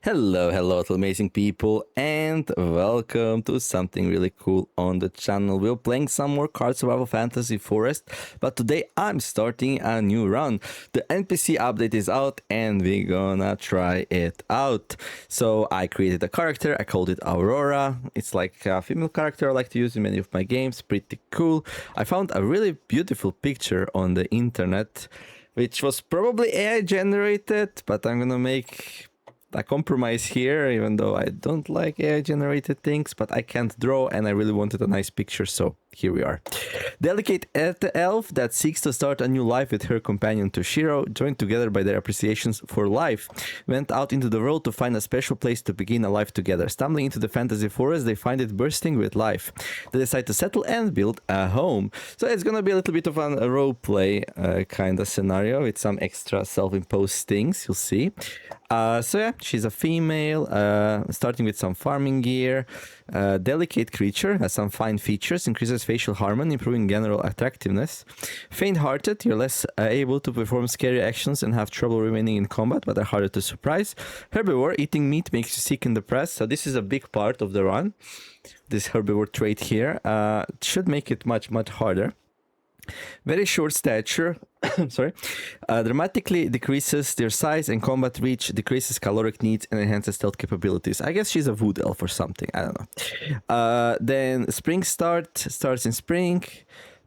Hello, little amazing people, and welcome to something really cool on the channel. We're playing some more Card Survival Fantasy Forest, but today I'm starting a new run. The NPC update is out, and we're gonna try it out. So I created a character, I called it Aurora. It's like a female character I like to use in many of my games, pretty cool. I found a really beautiful picture on the internet, which was probably AI generated, but I'm gonna make a compromise here, even though I don't like AI generated things, but I can't draw and I really wanted a nice picture, so here we are. Delicate elf that seeks to start a new life with her companion Toshiro, joined together by their appreciations for life, went out into the world to find a special place to begin a life together. Stumbling into the fantasy forest, they find it bursting with life. They decide to settle and build a home. So it's gonna be a little bit of a role-play kind of scenario with some extra self-imposed things, you'll see. So yeah, she's a female, starting with some farming gear. Delicate creature, has some fine features, increases facial harmony, improving general attractiveness. Faint-hearted, you're less able to perform scary actions and have trouble remaining in combat, but are harder to surprise. Herbivore, eating meat makes you sick and depressed, so this is a big part of the run. This herbivore trait here should make it much harder. Very short stature, sorry, dramatically decreases their size and combat reach, decreases caloric needs, and enhances stealth capabilities. I guess she's a wood elf or something, I don't know. Then spring starts in spring.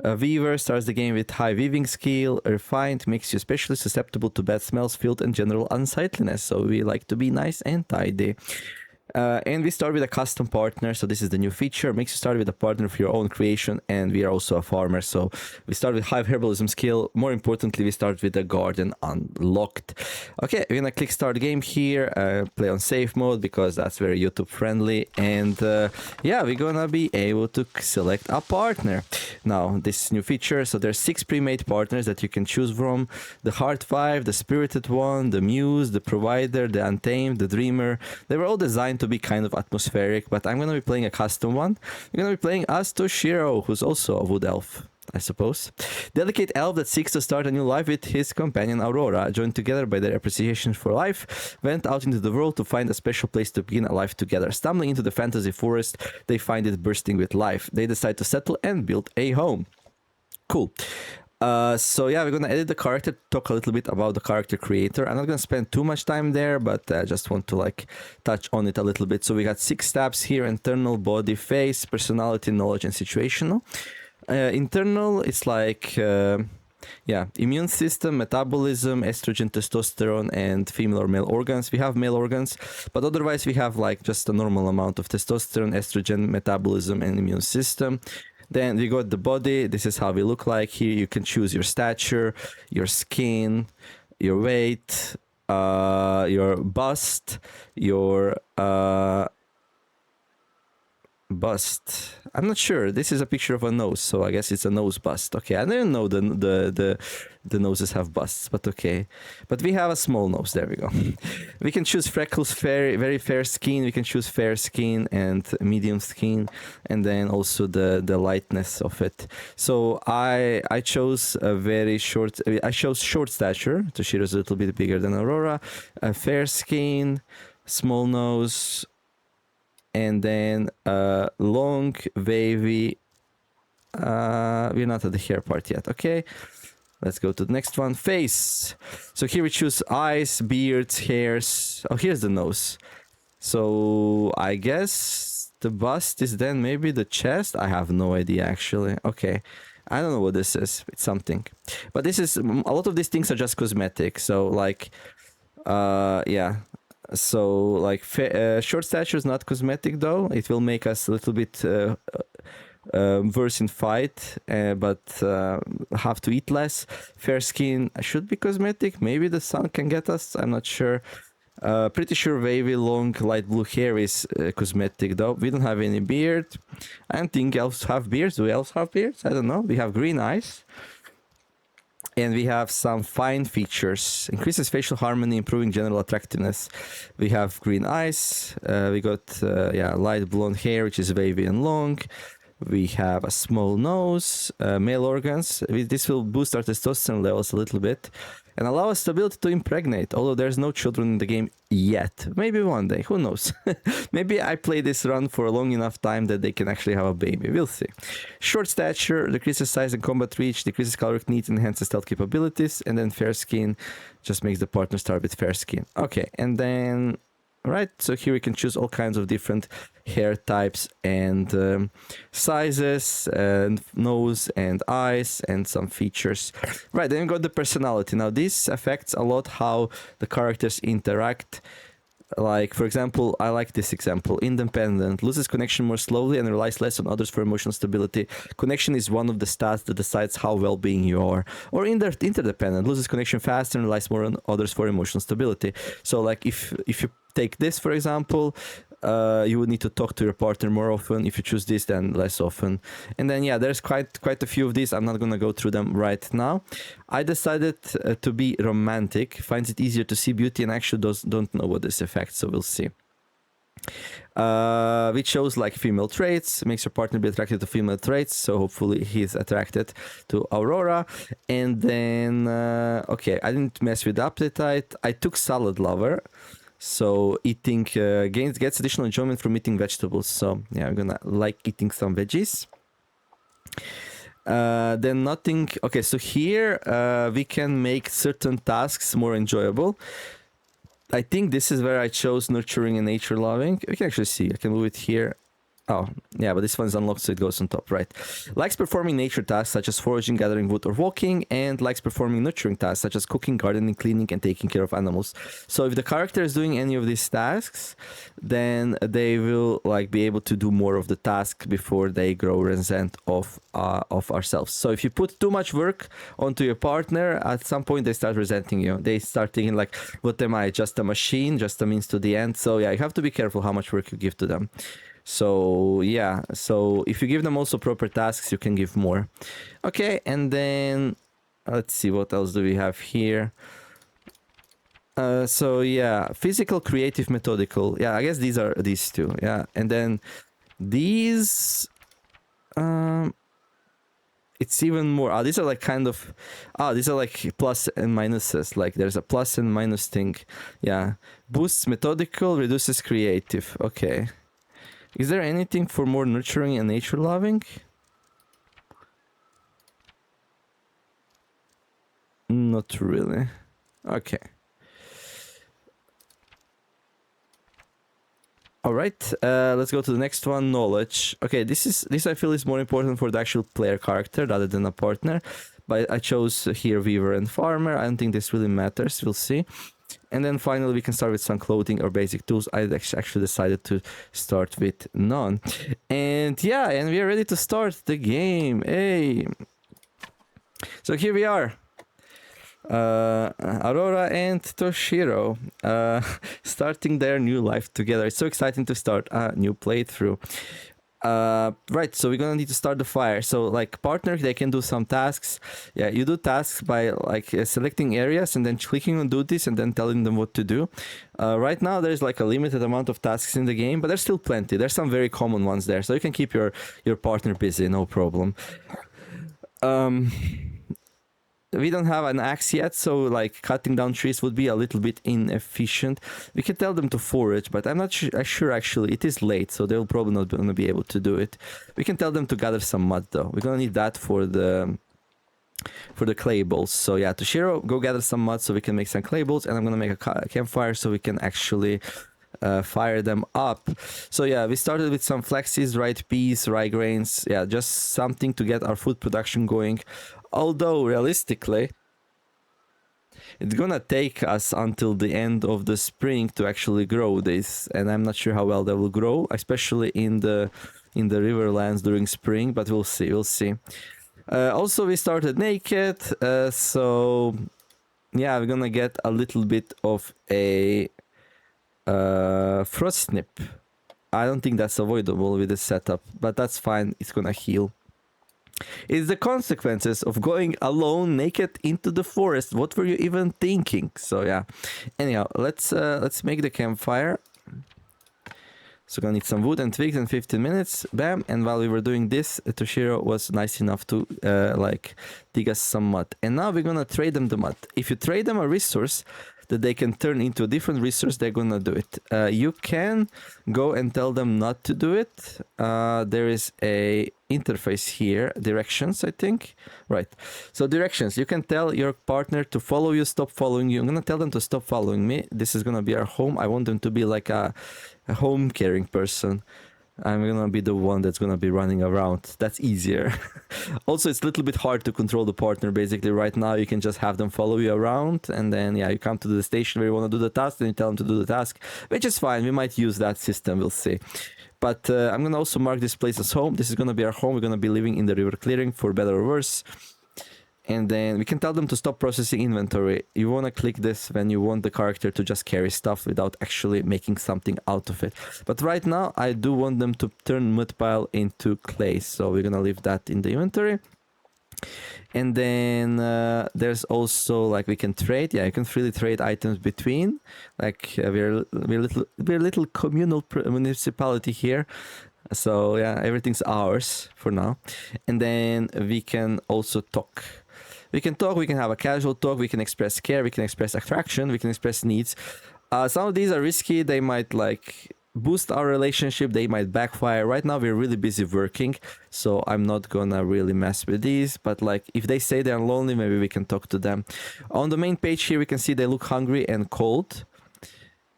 Weaver starts the game with high weaving skill. Refined makes you especially susceptible to bad smells, filth, and general unsightliness, so we like to be nice and tidy. And we start with a custom partner, so this is the new feature. Makes you start with a partner of your own creation, and we are also a farmer, so we start with high herbalism skill. More importantly, we start with the garden unlocked. Okay, we're gonna click start game here, play on safe mode because that's very YouTube friendly, and yeah, we're gonna be able to select a partner. Now, this new feature, so there's 6 pre-made partners that you can choose from: the Heart 5, the Spirited One, the Muse, the Provider, the Untamed, the Dreamer. They were all designed to be kind of atmospheric, but I'm gonna be playing a custom one. We're gonna be playing as Toshiro, who's also a wood elf, I suppose. Delicate elf that seeks to start a new life with his companion Aurora, joined together by their appreciation for life, went out into the world to find a special place to begin a life together. Stumbling into the fantasy forest, they find it bursting with life. They decide to settle and build a home. Cool. So yeah, we're gonna edit the character, talk a little bit about the character creator. I'm not gonna spend too much time there, but I just want to like touch on it a little bit. So we got 6 tabs here: internal, body, face, personality, knowledge, and situational. Internal, it's like yeah, immune system, metabolism, estrogen, testosterone, and female or male organs. We have male organs, but otherwise we have like just a normal amount of testosterone, estrogen, metabolism, and immune system. Then we got the body. This is how we look like. Here you can choose your stature, your skin, your weight, your bust, your bust. I'm not sure. This is a picture of a nose, so I guess it's a nose bust. Okay, I didn't know the noses have busts, but okay. But we have a small nose. There we go. We can choose freckles, very fair skin. We can choose fair skin and medium skin, and then also the lightness of it. So I chose a very short. I chose short stature. Toshiro's a little bit bigger than Aurora. Fair skin, small nose. And then long, wavy. We're not at the hair part yet. Okay, let's go to the next one. Face. So here we choose eyes, beards, hairs. Oh, here's the nose. So I guess the bust is then maybe the chest. I have no idea actually. Okay, I don't know what this is. It's something, but this is a lot of these things are just cosmetic. So like, yeah. So like short stature is not cosmetic though. It will make us a little bit worse in fight, but have to eat less. Fair skin should be cosmetic. Maybe the sun can get us. I'm not sure. Pretty sure wavy, long, light blue hair is cosmetic though. We don't have any beard. I don't think elves have beards. Do elves have beards? I don't know. We have green eyes. And we have some fine features. Increases facial harmony, improving general attractiveness. We have green eyes. We got yeah, light blonde hair, which is wavy and long. We have a small nose, male organs. This will boost our testosterone levels a little bit and allow us the ability to impregnate, although there's no children in the game yet. Maybe one day, who knows? Maybe I play this run for a long enough time that they can actually have a baby. We'll see. Short stature, decreases size and combat reach, decreases caloric needs, enhances stealth capabilities, and then fair skin just makes the partner start with fair skin. Okay, and then... Right, so here we can choose all kinds of different hair types and sizes and nose and eyes and some features. Right, then we got the personality. Now this affects a lot how the characters interact. Like, for example, I like this example. Independent, loses connection more slowly and relies less on others for emotional stability. Connection is one of the stats that decides how well-being you are. Or interdependent, loses connection faster and relies more on others for emotional stability. So, like, if you take this, for example, you would need to talk to your partner more often. If you choose this, then less often. And then, yeah, there's quite a few of these. I'm not going to go through them right now. I decided to be romantic. Finds it easier to see beauty and actually don't know what this affects, so we'll see. Which shows like female traits, makes your partner be attracted to female traits, so hopefully he's attracted to Aurora. And then, okay, I didn't mess with appetite. I took salad lover. So eating gets additional enjoyment from eating vegetables. So yeah, I'm gonna like eating some veggies. Then nothing. Okay, so here we can make certain tasks more enjoyable. I think this is where I chose nurturing and nature loving. We can actually see. I can move it here. Oh, yeah, but this one's unlocked, so it goes on top, right? Likes performing nature tasks such as foraging, gathering wood, or walking, and likes performing nurturing tasks such as cooking, gardening, cleaning, and taking care of animals. So if the character is doing any of these tasks, then they will like be able to do more of the task before they grow resent of ourselves. So if you put too much work onto your partner, at some point they start resenting you. They start thinking like, what am I, just a machine, just a means to the end? So yeah, you have to be careful how much work you give to them. So yeah, so if you give them also proper tasks, you can give more. Okay, and then let's see, what else do we have here? So yeah, physical, creative, methodical. Yeah, I guess these are these two. Yeah, and then these it's even more. These are like kind of these are like plus and minuses. Like there's a plus and minus thing. Yeah, boosts methodical, reduces creative. Okay. Is there anything for more nurturing and nature loving? Not really. Okay. All right. Let's go to the next one. Knowledge. Okay. This I feel is more important for the actual player character rather than a partner. But I chose here Weaver and Farmer. I don't think this really matters. We'll see. And then finally we can start with some clothing or basic tools. I actually decided to start with none. And yeah, and we are ready to start the game. Hey. So here we are. Aurora and Toshiro starting their new life together. It's so exciting to start a new playthrough. Right, so we're gonna need to start the fire. So like partner, they can do some tasks. Yeah, you do tasks by like selecting areas and then clicking on do this and then telling them what to do. Right now there's like a limited amount of tasks in the game, but there's still plenty. There's some very common ones there, so you can keep your partner busy, no problem. We don't have an axe yet, so like cutting down trees would be a little bit inefficient. We can tell them to forage, but I'm not sure actually. It is late, so they'll probably not gonna be able to do it. We can tell them to gather some mud though. We're gonna need that for the clay balls. So yeah, Toshiro, go gather some mud so we can make some clay balls, and I'm gonna make a campfire so we can actually fire them up. So yeah, we started with some flaxseeds, dried peas, rye grains. Yeah, just something to get our food production going. Although realistically, it's gonna take us until the end of the spring to actually grow this, and I'm not sure how well they will grow, especially in the riverlands during spring. But we'll see. We'll see. Also, we started naked, so yeah, we're gonna get a little bit of a frost snip. I don't think that's avoidable with the setup, but that's fine. It's gonna heal. It's the consequences of going alone naked into the forest. What were you even thinking? So yeah. Anyhow, let's make the campfire. So gonna need some wood and twigs in 15 minutes. Bam. And while we were doing this, Toshiro was nice enough to like dig us some mud. And now we're gonna trade them the mud. If you trade them a resource that they can turn into a different resource, they're gonna do it. You can go and tell them not to do it. There is a interface here, directions, I think. Right. So directions, you can tell your partner to follow you, stop following you. I'm gonna tell them to stop following me. This is gonna be our home. I want them to be like a home caring person. I'm gonna be the one that's gonna be running around. That's easier. Also, it's a little bit hard to control the partner. Basically, right now you can just have them follow you around, and then yeah, you come to the station where you want to do the task, and you tell them to do the task, which is fine. We might use that system. We'll see. But I'm gonna also mark this place as home. This is gonna be our home. We're gonna be living in the river clearing, for better or worse. And then we can tell them to stop processing inventory. You want to click this when you want the character to just carry stuff without actually making something out of it. But right now, I do want them to turn mud pile into clay. So we're going to leave that in the inventory. And then there's also like we can trade. Yeah, you can freely trade items between. Like we're a little communal municipality here. So yeah, everything's ours for now. And then we can also talk. We can talk, we can have a casual talk, we can express care, we can express attraction, we can express needs. Some of these are risky, they might like boost our relationship, they might backfire. Right now we're really busy working, so I'm not gonna really mess with these. But like if they say they're lonely, maybe we can talk to them. On the main page here we can see they look hungry and cold.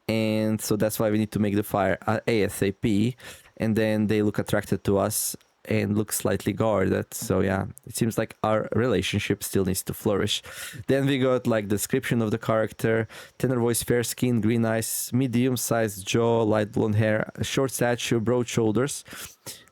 And so that's why we need to make the fire ASAP. And then they look attracted to us and look slightly guarded. So yeah, it seems like our relationship still needs to flourish. Then we got like description of the character: tenor voice, fair skin, green eyes, medium-sized jaw, light blonde hair, short stature, broad shoulders,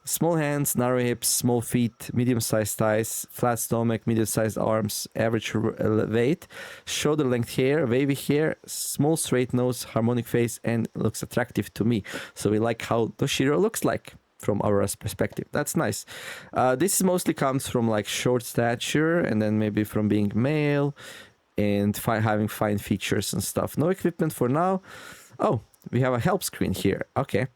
small hands, narrow hips, small feet, medium-sized thighs, flat stomach, medium-sized arms, average weight, shoulder length hair, wavy hair, small straight nose, harmonic face, and looks attractive to me. So we like how Toshiro looks like from our perspective. That's nice. This mostly comes from like short stature, and then maybe from being male and having fine features and stuff. No equipment for now. Oh, we have a help screen here. Okay.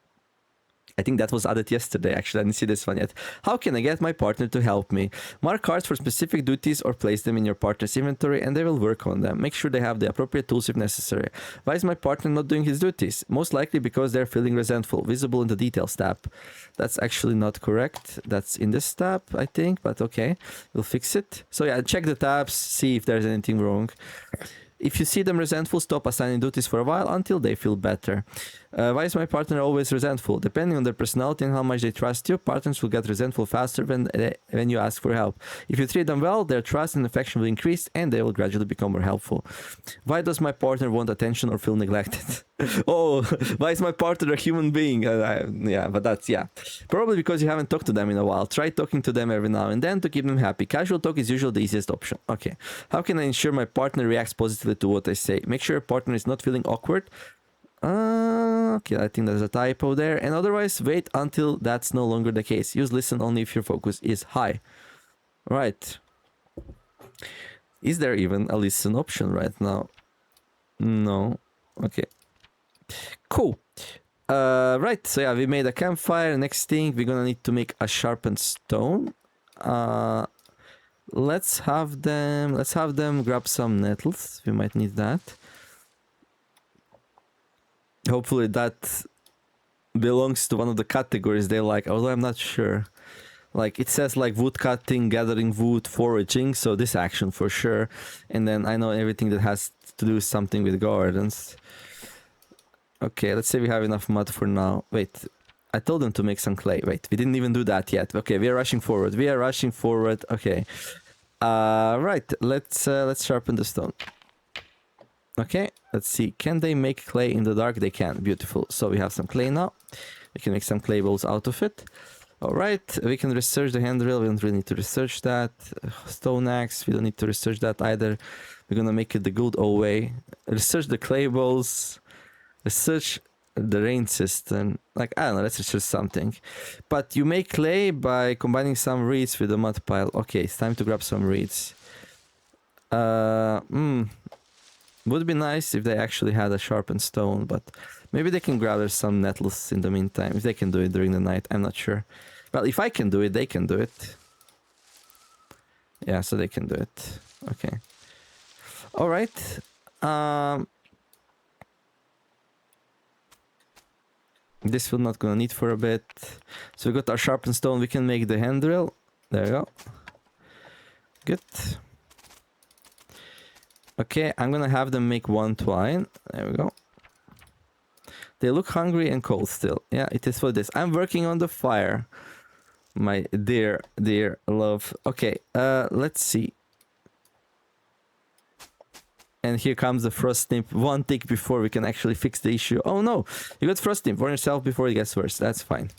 I think that was added yesterday, actually. I didn't see this one yet. How can I get my partner to help me? Mark cards for specific duties or place them in your partner's inventory and they will work on them. Make sure they have the appropriate tools if necessary. Why is my partner not doing his duties? Most likely because they're feeling resentful. Visible in the details tab. That's actually not correct. That's in this tab, I think, but okay. We'll fix it. So yeah, check the tabs, see if there's anything wrong. If you see them resentful, stop assigning duties for a while until they feel better. Why is my partner always resentful? Depending on their personality and how much they trust you, partners will get resentful faster when you ask for help. If you treat them well, their trust and affection will increase and they will gradually become more helpful. Why does my partner want attention or feel neglected? Oh, why is my partner a human being? Yeah, but that's, yeah. Probably because you haven't talked to them in a while. Try talking to them every now and then to keep them happy. Casual talk is usually the easiest option. Okay. How can I ensure my partner reacts positively to what I say? Make sure your partner is not feeling awkward. Okay, I think there's a typo there. And otherwise, wait until that's no longer the case. Use listen only if your focus is high. Right. Is there even a listen option right now? No. Okay. Cool. Right, so yeah, we made a campfire. Next thing, we're gonna need to make a sharpened stone. Let's have them grab some nettles. We might need that. Hopefully that belongs to one of the categories they like, although I'm not sure. Like it says like wood cutting, gathering wood, foraging, so this action for sure. And then I know everything that has to do something with gardens. Okay, let's say we have enough mud for now. Wait, I told them to make some clay. Wait, we didn't even do that yet. Okay, we are rushing forward. Okay. Right, let's sharpen the stone. Okay, let's see. Can they make clay in the dark? They can. Beautiful. So we have some clay now. We can make some clay balls out of it. All right, we can research the handrail. We don't really need to research that. Stone axe, we don't need to research that either. We're gonna make it the good old way. Research the clay balls. Research the rain system. Like, I don't know, let's research something. But you make clay by combining some reeds with the mud pile. Okay, it's time to grab some reeds. Would be nice if they actually had a sharpened stone, but maybe they can gather some nettles in the meantime. If they can do it during the night, I'm not sure. Well, if I can do it, they can do it. Yeah, so they can do it. Okay. All right. This we're not gonna need for a bit. So we got our sharpened stone. We can make the hand drill. There we go. Good. Okay, I'm gonna have them make one twine. There we go. They look hungry and cold still. Yeah, it is for this. I'm working on the fire. My dear love. Okay, let's see. And here comes the frost nip. One tick before we can actually fix the issue. Oh no, you got frost nip. Warn yourself before it gets worse. That's fine.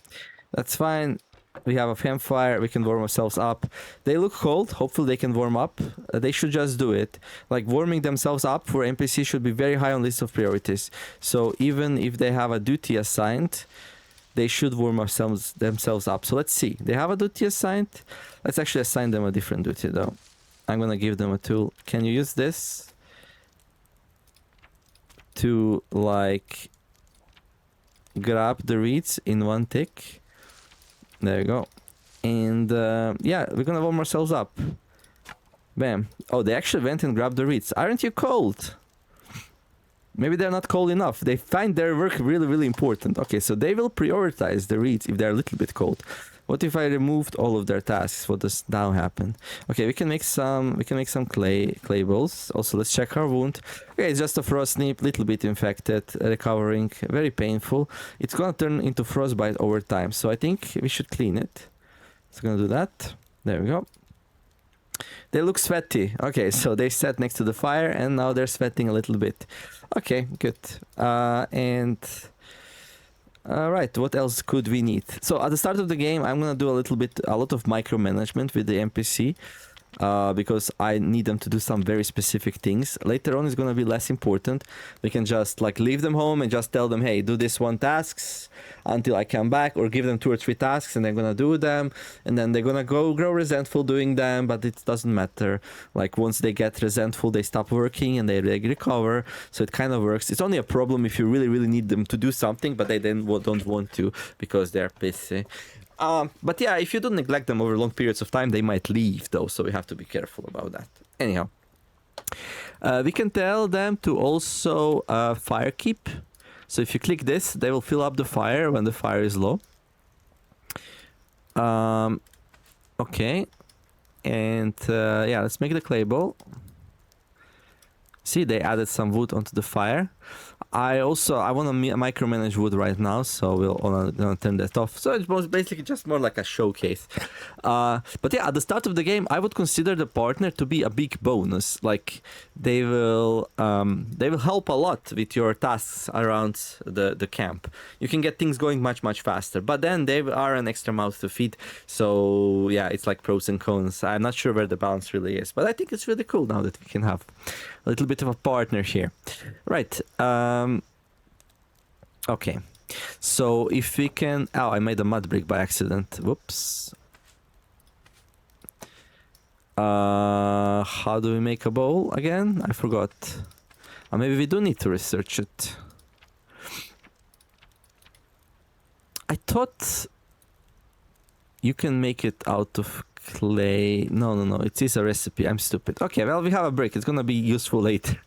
That's fine. We have a campfire. We can warm ourselves up. They look cold. Hopefully they can warm up. They should just do it. Like warming themselves up for NPC should be very high on list of priorities. So even if they have a duty assigned, they should warm themselves up. So let's see. They have a duty assigned. Let's actually assign them a different duty though. I'm gonna give them a tool. Can you use this to like grab the reeds in one tick? There you go. And yeah, we're gonna warm ourselves up. Bam. Oh, they actually went and grabbed the reeds. Aren't you cold? Maybe they're not cold enough. They find their work really, really important. Okay, so they will prioritize the reeds if they're a little bit cold. What if I removed all of their tasks? What does now happen? Okay, we can make some clay balls. Also, let's check our wound. Okay, it's just a frost nip, little bit infected, recovering, very painful. It's gonna turn into frostbite over time, so I think we should clean it. So gonna do that. There we go. They look sweaty. Okay, so they sat next to the fire and now they're sweating a little bit. Okay, good. Right, what else could we need? So at the start of the game, I'm gonna do a lot of micromanagement with the NPC. Because I need them to do some very specific things. Later on, it's gonna be less important. We can just like leave them home and just tell them, hey, do this one tasks until I come back, or give them 2 or 3 tasks and they're gonna do them, and then they're gonna grow resentful doing them, but it doesn't matter. Like once they get resentful, they stop working and they recover, so it kind of works. It's only a problem if you really need them to do something, but they then don't want to because they're pissy. But yeah, if you don't neglect them over long periods of time, they might leave though, so we have to be careful about that. Anyhow, we can tell them to also fire keep. So if you click this, they will fill up the fire when the fire is low. Okay, and yeah, let's make the clay ball. See, they added some wood onto the fire. I want to micromanage wood right now, so we'll turn that off. So it's basically just more like a showcase. But yeah, at the start of the game, I would consider the partner to be a big bonus. Like they will help a lot with your tasks around the camp. You can get things going much faster. But then they are an extra mouth to feed. So yeah, it's like pros and cons. I'm not sure where the balance really is, but I think it's really cool now that we can have a little bit of a partner here. Right. Okay. So if we can... Oh, I made a mud brick by accident. Whoops. How do we make a bowl again? I forgot. Maybe we do need to research it. I thought you can make it out of clay. No. It is a recipe. I'm stupid. Okay, well, we have a brick. It's gonna be useful later.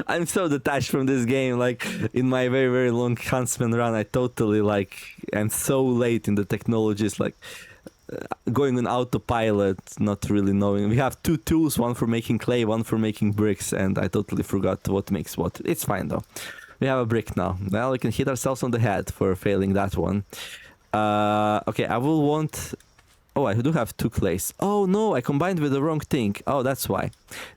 I'm so detached from this game. Like in my very long Huntsman run, I totally am so late in the technologies, like going on autopilot, not really knowing. We have 2 tools, one for making clay, one for making bricks, and I totally forgot what makes what. It's fine though. We have a brick now. Well, we can hit ourselves on the head for failing that one. Okay, I will want... Oh, I do have 2 clays. Oh no, I combined with the wrong thing. Oh, that's why.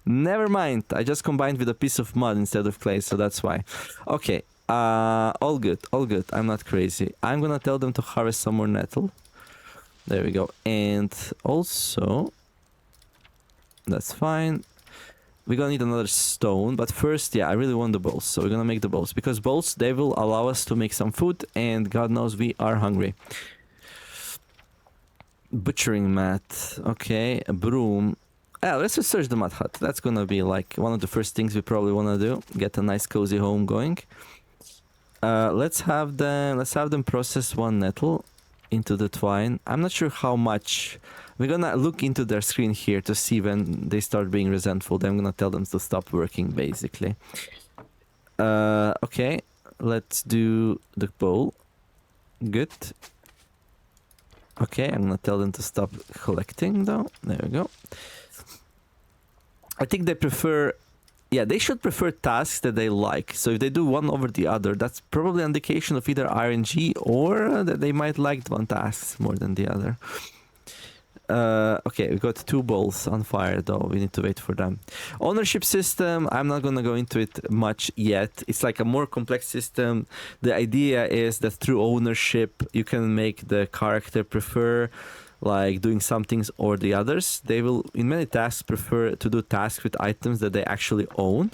Never mind. I just combined with a piece of mud instead of clay, so that's why. Okay, all good. I'm not crazy. I'm gonna tell them to harvest some more nettle. There we go. And also, that's fine. We're gonna need another stone, but first, yeah, I really want the bowls. So we're gonna make the bowls, because bowls, they will allow us to make some food, and God knows we are hungry. Butchering mat. Okay, a broom. Let's research the mud hut. That's gonna be like one of the first things we probably wanna do. Get a nice cozy home going. Let's have them process one nettle into the twine. I'm not sure how much. We're gonna look into their screen here to see when they start being resentful. Then I'm gonna tell them to stop working, basically. Okay, let's do the bowl. Good. Okay, I'm gonna tell them to stop collecting though. There we go. I think they prefer... Yeah, they should prefer tasks that they like. So if they do one over the other, that's probably an indication of either RNG or that they might like one task more than the other. Okay, we got 2 bowls on fire though. We need to wait for them. Ownership system, I'm not gonna go into it much yet. It's like a more complex system. The idea is that through ownership, you can make the character prefer like doing some things or the others. They will, in many tasks, prefer to do tasks with items that they actually own.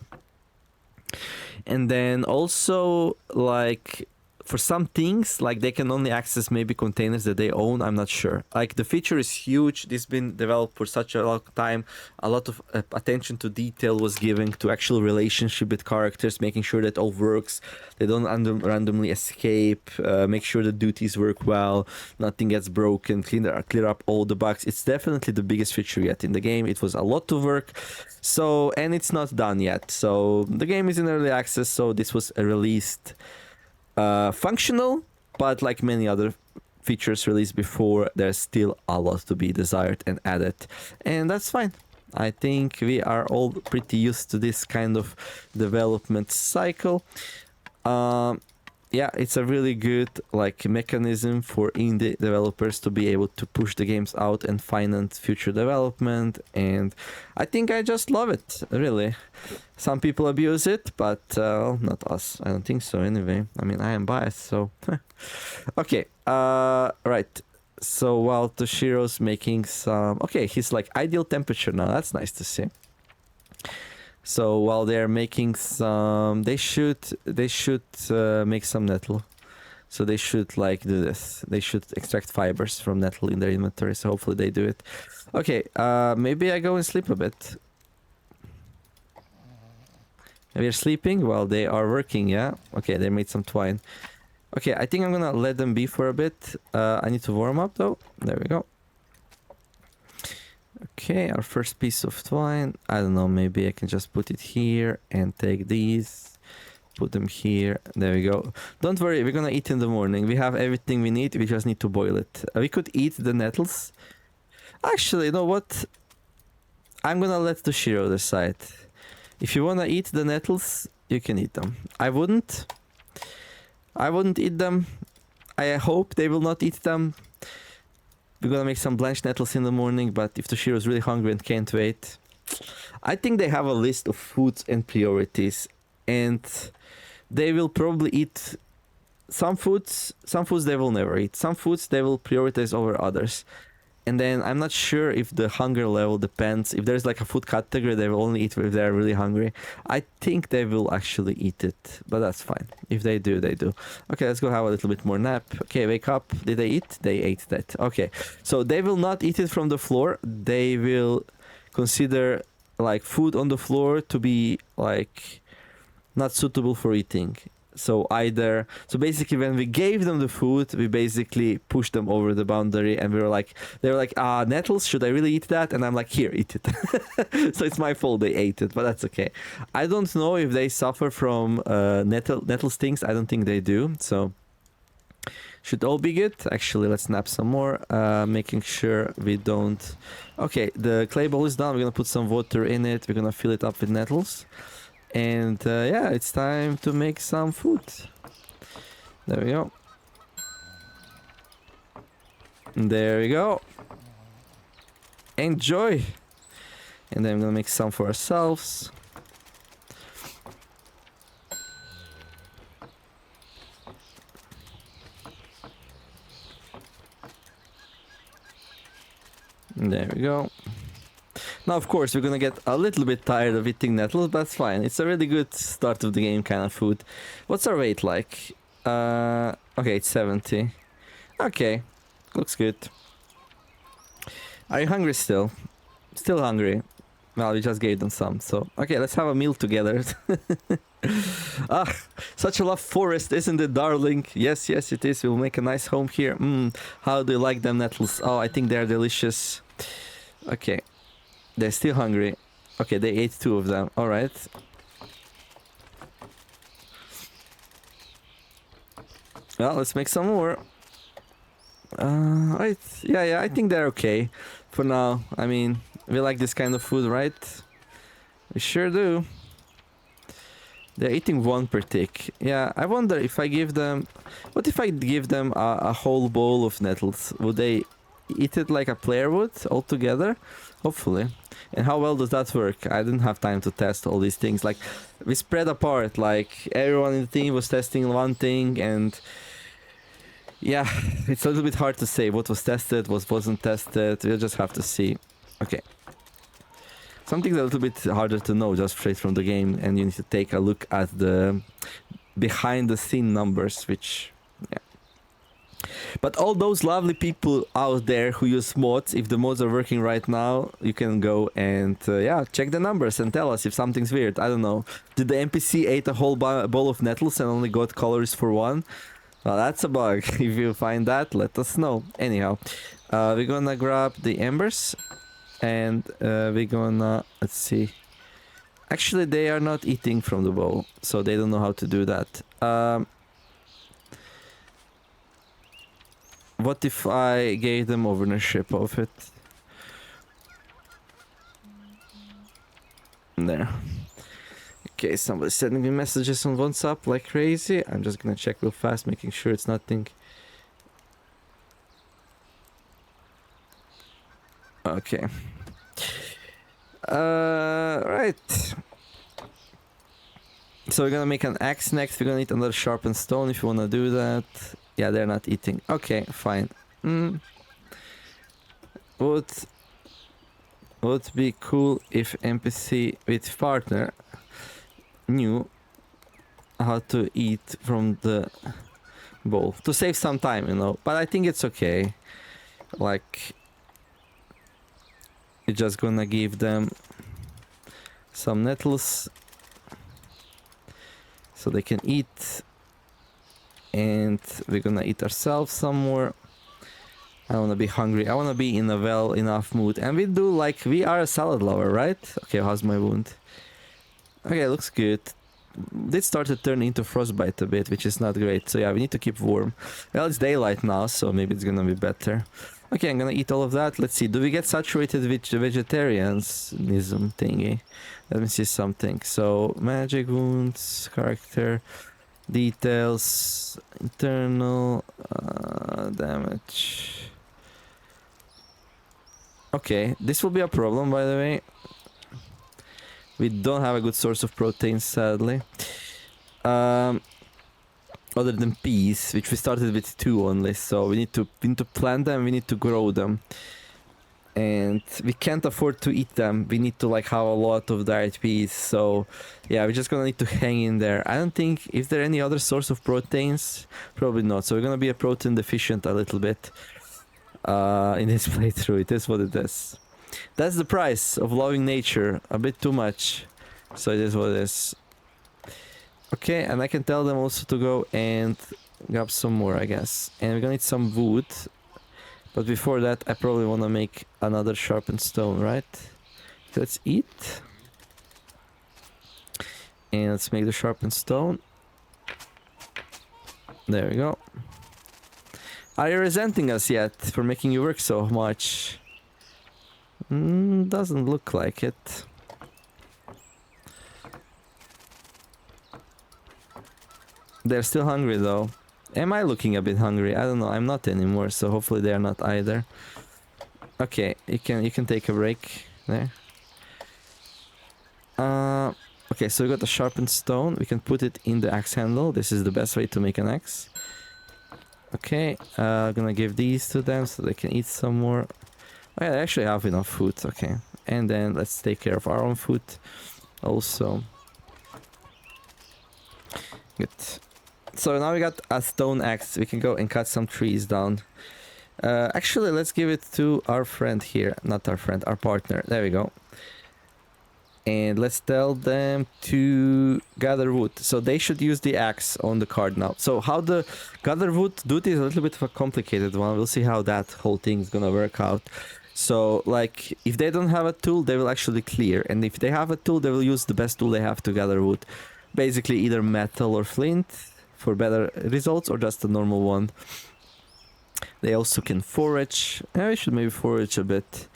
And then also, like, for some things, like, they can only access maybe containers that they own. I'm not sure. Like, the feature is huge. This has been developed for such a long time. A lot of attention to detail was given to actual relationship with characters, making sure that all works. They don't randomly escape. Make sure the duties work well. Nothing gets broken. Clear up all the bugs. It's definitely the biggest feature yet in the game. It was a lot of work. So, and it's not done yet. So, the game is in early access. So, this was released... functional, but like many other features released before, there's still a lot to be desired and added, and that's fine. I think we are all pretty used to this kind of development cycle. Yeah, it's a really good like mechanism for indie developers to be able to push the games out and finance future development, and I think I just love it, really. Some people abuse it, but not us. I don't think so anyway. I mean, I am biased, so... Okay, right. So while Toshiro's making some... Okay, he's like ideal temperature now. That's nice to see. So while they're making some... They should make some nettle. So they should like do this. They should extract fibers from nettle in their inventory. So hopefully they do it. Okay, maybe I go and sleep a bit. Maybe they're sleeping while they are working, yeah? Okay, they made some twine. Okay, I think I'm gonna let them be for a bit. I need to warm up though. There we go. Okay, our first piece of twine. I don't know, maybe I can just put it here and take these. Put them here. There we go. Don't worry, we're gonna eat in the morning. We have everything we need. We just need to boil it. We could eat the nettles. Actually, you know what? I'm gonna let Toshiro decide. If you wanna eat the nettles, you can eat them. I wouldn't eat them. I hope they will not eat them. We're gonna make some blanched nettles in the morning, but if Toshiro's really hungry and can't wait... I think they have a list of foods and priorities, and they will probably eat some foods they will never eat. Some foods they will prioritize over others. And then I'm not sure if the hunger level depends. If there's like a food category, they will only eat if they're really hungry. I think they will actually eat it, but that's fine. If they do, they do. Okay, let's go have a little bit more nap. Okay, wake up. Did they eat? They ate that. Okay, so they will not eat it from the floor. They will consider like food on the floor to be like not suitable for eating. So basically when we gave them the food, we basically pushed them over the boundary, and they were like, nettles, should I really eat that? And I'm like, here, eat it. So it's my fault they ate it, but that's okay. I don't know if they suffer from nettle stings. I don't think they do. So should all be good. Actually, let's nap some more, making sure we don't... Okay, the clay bowl is done. We're gonna put some water in it. We're gonna fill it up with nettles. And yeah, it's time to make some food. There we go. There we go. Enjoy. And then I'm gonna make some for ourselves. There we go. Now, of course, we're gonna get a little bit tired of eating nettles, but that's fine. It's a really good start of the game kind of food. What's our weight like? Okay, it's 70. Okay, looks good. Are you hungry still? Still hungry. Well, we just gave them some, so... Okay, let's have a meal together. Ah, such a lovely forest, isn't it, darling? Yes, yes, it is. We'll make a nice home here. How do you like them nettles? Oh, I think they're delicious. Okay. They're still hungry. Okay, they ate 2 of them. Alright. Well, let's make some more. Right. Yeah, I think they're okay for now. I mean, we like this kind of food, right? We sure do. They're eating 1 per tick. Yeah, I wonder if I give them... What if I give them a whole bowl of nettles? Would they eat it like a player would altogether? Hopefully. And how well does that work? I didn't have time to test all these things. Like, we spread apart. Like, everyone in the team was testing one thing and... Yeah, it's a little bit hard to say what was tested, what wasn't tested. We'll just have to see. Okay. Something's a little bit harder to know just straight from the game, and you need to take a look at the behind the scene numbers, which, yeah. But all those lovely people out there who use mods, if the mods are working right now, you can go and, yeah, check the numbers and tell us if something's weird. I don't know. Did the NPC ate a whole bowl of nettles and only got colors for 1? Well, that's a bug. If you find that, let us know. Anyhow, we're gonna grab the embers. And we're gonna... Let's see. Actually, they are not eating from the bowl. So they don't know how to do that. What if I gave them ownership of it? There. Okay, somebody's sending me messages on WhatsApp like crazy. I'm just gonna check real fast, making sure it's nothing. Okay. Right. So we're gonna make an axe next. We're gonna need another sharpened stone if you wanna do that. Yeah, they're not eating. Okay, fine. Would be cool if NPC with partner knew how to eat from the bowl to save some time, you know. But I think it's okay. Like, we're just gonna give them some nettles so they can eat, and we're gonna eat ourselves some more. I wanna be hungry. I wanna be in a well enough mood, and we are a salad lover, right? Okay, how's my wound? Okay, looks good. It started turning into frostbite a bit, which is not great. So yeah, we need to keep warm. Well, it's daylight now, so maybe it's gonna be better. Okay, I'm gonna eat all of that. Let's see. Do we get saturated with vegetarianism thingy? Let me see something. So, magic wounds, character, details, internal damage. Okay, this will be a problem, by the way. We don't have a good source of protein, sadly. Other than peas, which we started with 2 only, so we need to plant them, we need to grow them. And we can't afford to eat them. We need to like have a lot of dried peas, so yeah, we're just gonna need to hang in there. I don't think, is there any other source of proteins? Probably not, so we're gonna be a protein deficient a little bit in this playthrough. It is what it is. That's the price of loving nature, a bit too much, so it is what it is. Okay, and I can tell them also to go and grab some more, I guess. And we're gonna need some wood. But before that, I probably wanna make another sharpened stone, right? So let's eat. And let's make the sharpened stone. There we go. Are you resenting us yet for making you work so much? Doesn't look like it. They're still hungry though. Am I looking a bit hungry? I don't know. I'm not anymore, so hopefully they're not either. Okay, you can take a break there. Okay, so we got a sharpened stone. We can put it in the axe handle. This is the best way to make an axe. Okay, I'm gonna give these to them so they can eat some more. Oh, yeah, they actually have enough food. Okay, and then let's take care of our own food also. Good. So now we got a stone axe. We can go and cut some trees down. Actually, let's give it to our friend here. Not our friend, our partner. There we go. And let's tell them to gather wood. So they should use the axe on the card now. So how the gather wood duty is a little bit of a complicated one. We'll see how that whole thing is gonna work out. So like if they don't have a tool, they will actually clear. And if they have a tool, they will use the best tool they have to gather wood. Basically either metal or flint for better results, or just a normal one. They also can forage. I should maybe forage a bit.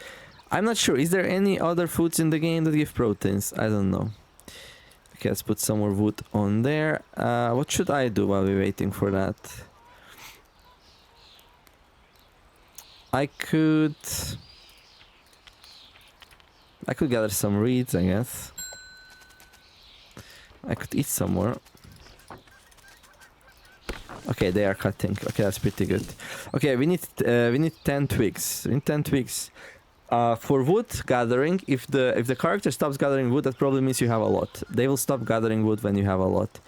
I'm not sure. Is there any other foods in the game that give proteins? I don't know. Okay, let's put some more wood on there. What should I do while we're waiting for that? I could gather some reeds, I guess. I could eat some more. Okay, they are cutting. Okay, that's pretty good. Okay, we need 10 twigs. We need 10 twigs. For wood gathering, if the character stops gathering wood, that probably means you have a lot. They will stop gathering wood when you have a lot.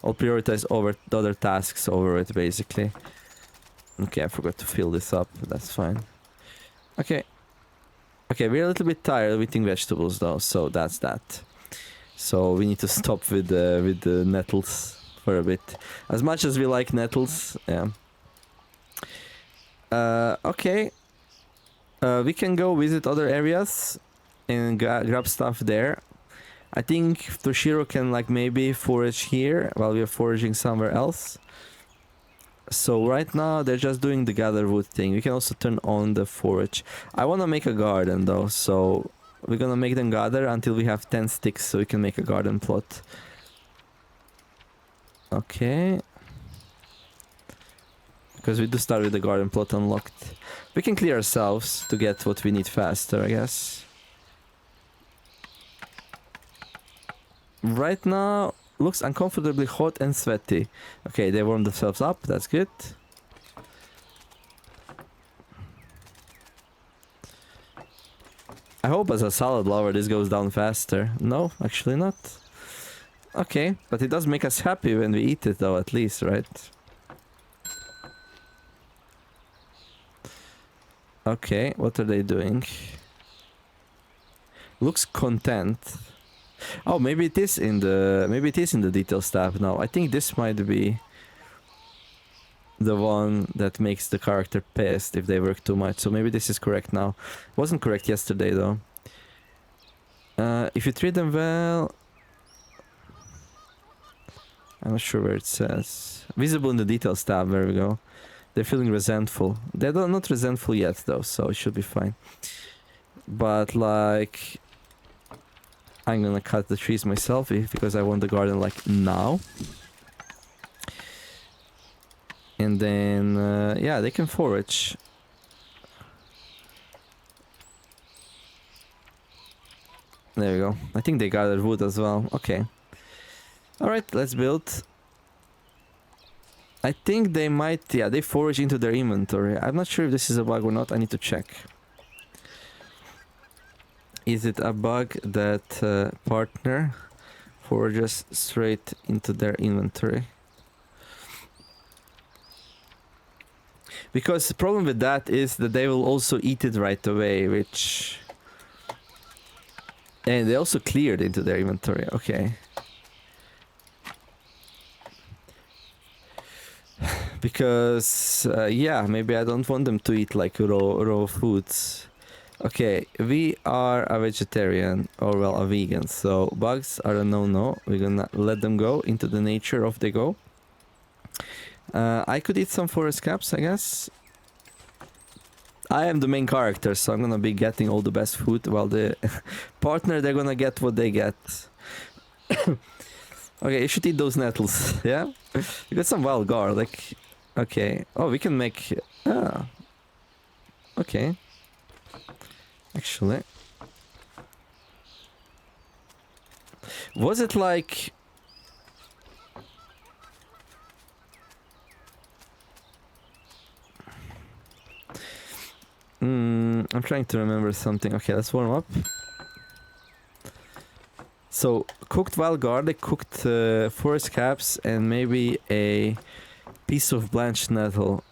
I'll prioritize over the other tasks over it, basically. Okay, I forgot to fill this up. That's fine. Okay. Okay, we're a little bit tired of eating vegetables, though, so that's that. So we need to stop with the nettles for a bit. As much as we like nettles, yeah. Okay. We can go visit other areas and grab stuff there. I think Toshiro can like maybe forage here while we are foraging somewhere else. So right now they're just doing the gather wood thing. We can also turn on the forage. I want to make a garden though, so we're gonna make them gather until we have 10 sticks so we can make a garden plot. Okay. Because we do start with the garden plot unlocked. We can clear ourselves to get what we need faster, I guess. Right now, looks uncomfortably hot and sweaty. Okay, they warmed themselves up, that's good. I hope as a salad lover this goes down faster. No, actually not. Okay, but it does make us happy when we eat it though, at least, right? Okay, what are they doing? Looks content. Oh, maybe it is in the details tab now. I think this might be the one that makes the character pissed if they work too much. So maybe this is correct now. Wasn't correct yesterday though. If you treat them well, I'm not sure where it says. Visible in the details tab. There we go. They're feeling resentful. They're not resentful yet though, so it should be fine. But like, I'm gonna cut the trees myself because I want the garden like now. And then, yeah, they can forage. There we go. I think they gathered wood as well. Okay. Alright, let's build. I think they might, yeah, they forage into their inventory. I'm not sure if this is a bug or not. I need to check. Is it a bug that partner forages straight into their inventory? Because the problem with that is that they will also eat it right away, which... And they also cleared into their inventory, okay. Because, yeah, maybe I don't want them to eat like raw foods. Okay, we are a vegetarian, or well, a vegan, so bugs are a no-no. We're gonna let them go into the nature of they go. I could eat some forest caps, I guess. I am the main character, so I'm gonna be getting all the best food, while the partner, they're gonna get what they get. Okay, you should eat those nettles, yeah? You got some wild garlic. Okay. Oh, we can make... okay. Actually. Was it like... I'm trying to remember something. Okay, let's warm up. So, cooked wild garlic, cooked forest caps, and maybe a piece of blanched nettle.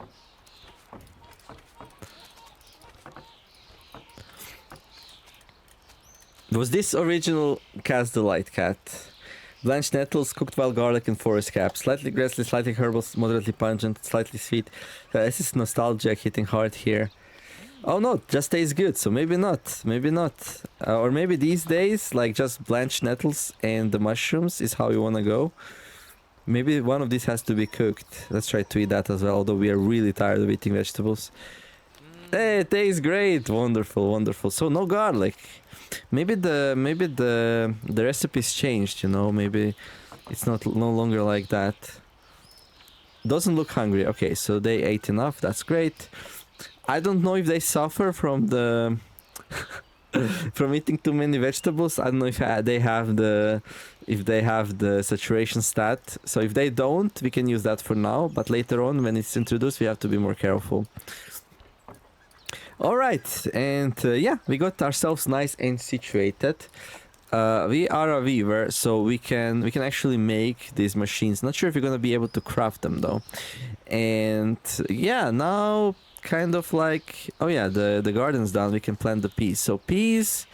Was this original Cast the Light Cat? Blanched nettles, cooked wild garlic, and forest cap. Slightly grassy, slightly herbal, moderately pungent, slightly sweet. This is nostalgic hitting hard here. Oh no, just tastes good, so maybe not. Maybe not. Or maybe these days, like just blanched nettles and the mushrooms is how you wanna go. Maybe one of these has to be cooked. Let's try to eat that as well, although we are really tired of eating vegetables. Hey, it tastes great. Wonderful, wonderful. So no garlic. Maybe the recipe's changed, you know, maybe it's no longer like that. Doesn't look hungry. Okay, so they ate enough, that's great. I don't know if they suffer from the from eating too many vegetables. I don't know if they have the saturation stat. So if they don't, we can use that for now, but later on when it's introduced we have to be more careful. All right, and yeah, we got ourselves nice and situated. We are a weaver, so we can actually make these machines. Not sure if we're gonna be able to craft them though. And yeah, now kind of like, oh yeah, the garden's done. We can plant the peas. So peas,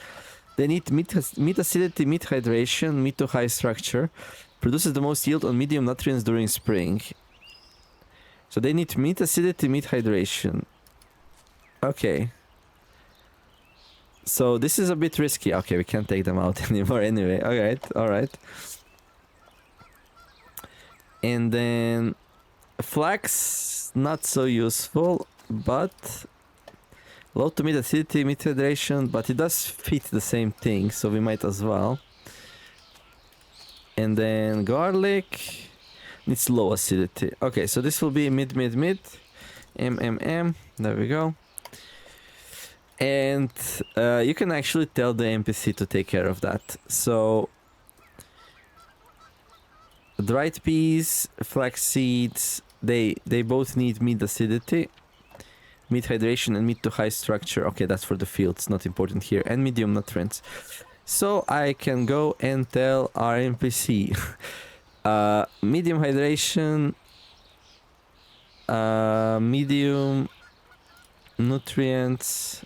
they need meat acidity, meat hydration, meat to high structure. Produces the most yield on medium nutrients during spring. So they need meat acidity, meat hydration. Okay. So this is a bit risky. Okay, we can't take them out anymore anyway. Alright. And then flax, not so useful, but low to mid acidity, mid hydration, but it does fit the same thing, so we might as well. And then garlic needs low acidity. Okay, so this will be mid. There we go. And you can actually tell the NPC to take care of that. So dried peas, flax seeds, they both need mid acidity, mid hydration, and mid to high structure. Okay, that's for the fields, not important here. And medium nutrients. So I can go and tell our NPC medium hydration, medium nutrients.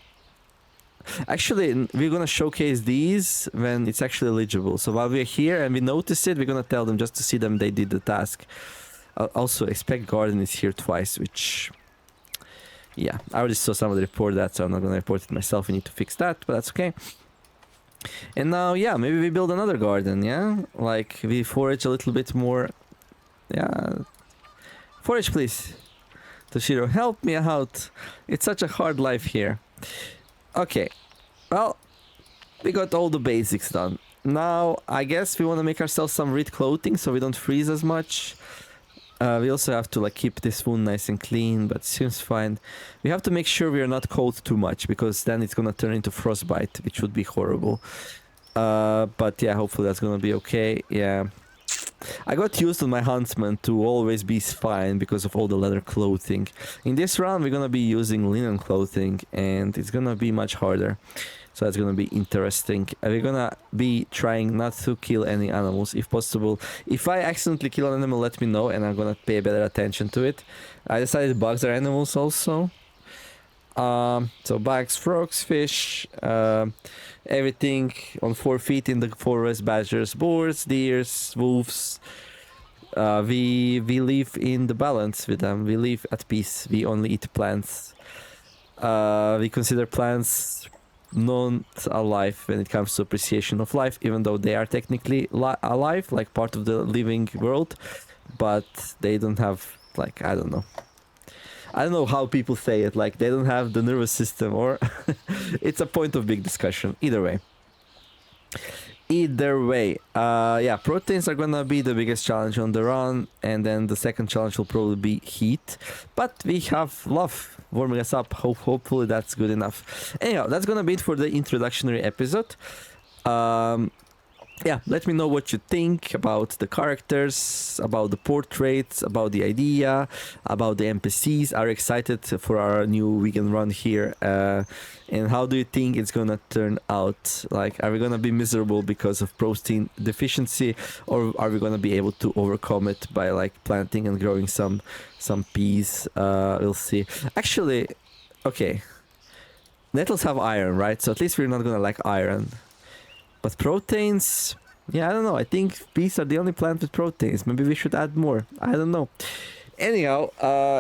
Actually, we're gonna showcase these when it's actually eligible. So while we're here and we notice it, we're gonna tell them just to see them they did the task. Also, expect garden is here twice, which, yeah, I already saw somebody report that, so I'm not gonna report it myself. We need to fix that, but that's okay. And now, yeah, maybe we build another garden, yeah? Like, we forage a little bit more. Yeah. Forage, please. Toshiro, help me out. It's such a hard life here. Okay, well, we got all the basics done. Now, I guess we want to make ourselves some reed clothing so we don't freeze as much. We also have to like keep this wound nice and clean, but seems fine. We have to make sure we are not cold too much, because then it's gonna turn into frostbite, which would be horrible. But yeah, hopefully that's gonna be okay. Yeah. I got used on my huntsman to always be fine because of all the leather clothing. In this round we're gonna be using linen clothing and it's gonna be much harder. So that's gonna be interesting. We're gonna be trying not to kill any animals if possible. If I accidentally kill an animal, let me know and I'm gonna pay better attention to it. I decided bugs are animals also. So bugs, frogs, fish, everything on 4 feet in the forest, badgers, boars, deers, wolves. We live in the balance with them. We live at peace. We only eat plants. We consider plants not alive when it comes to appreciation of life, even though they are technically alive, like part of the living world, but they don't have, like, I don't know how people say it, like they don't have the nervous system, or it's a point of big discussion. Either way, yeah, proteins are gonna be the biggest challenge on the run, and then the second challenge will probably be heat, but we have love warming us up. Hopefully that's good enough. Anyhow, that's gonna be it for the introductory episode. Yeah, let me know what you think about the characters, about the portraits, about the idea, about the NPCs. Are you excited for our new vegan run here? And how do you think it's gonna turn out? Like, are we gonna be miserable because of protein deficiency, or are we gonna be able to overcome it by like planting and growing some peas? We'll see. Actually, okay, nettles have iron, right? So at least we're not gonna lack iron. But proteins, yeah, I don't know. I think bees are the only plant with proteins. Maybe we should add more. I don't know. Anyhow,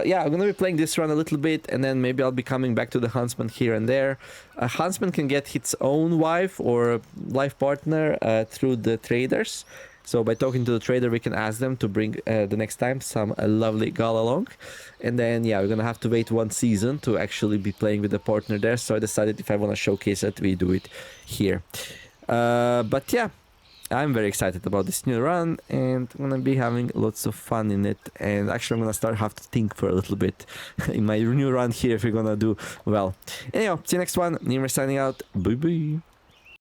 yeah, I'm gonna be playing this run a little bit, and then maybe I'll be coming back to the huntsman here and there. A huntsman can get its own wife or life partner through the traders. So by talking to the trader, we can ask them to bring the next time some lovely gal along. And then, yeah, we're gonna have to wait 1 season to actually be playing with a partner there. So I decided if I want to showcase it, we do it here. But yeah, I'm very excited about this new run, and I'm gonna be having lots of fun in it. And actually, I'm gonna have to think for a little bit in my new run here if we're gonna do well. Anyhow, see you next one. Nimmer signing out. Bye bye.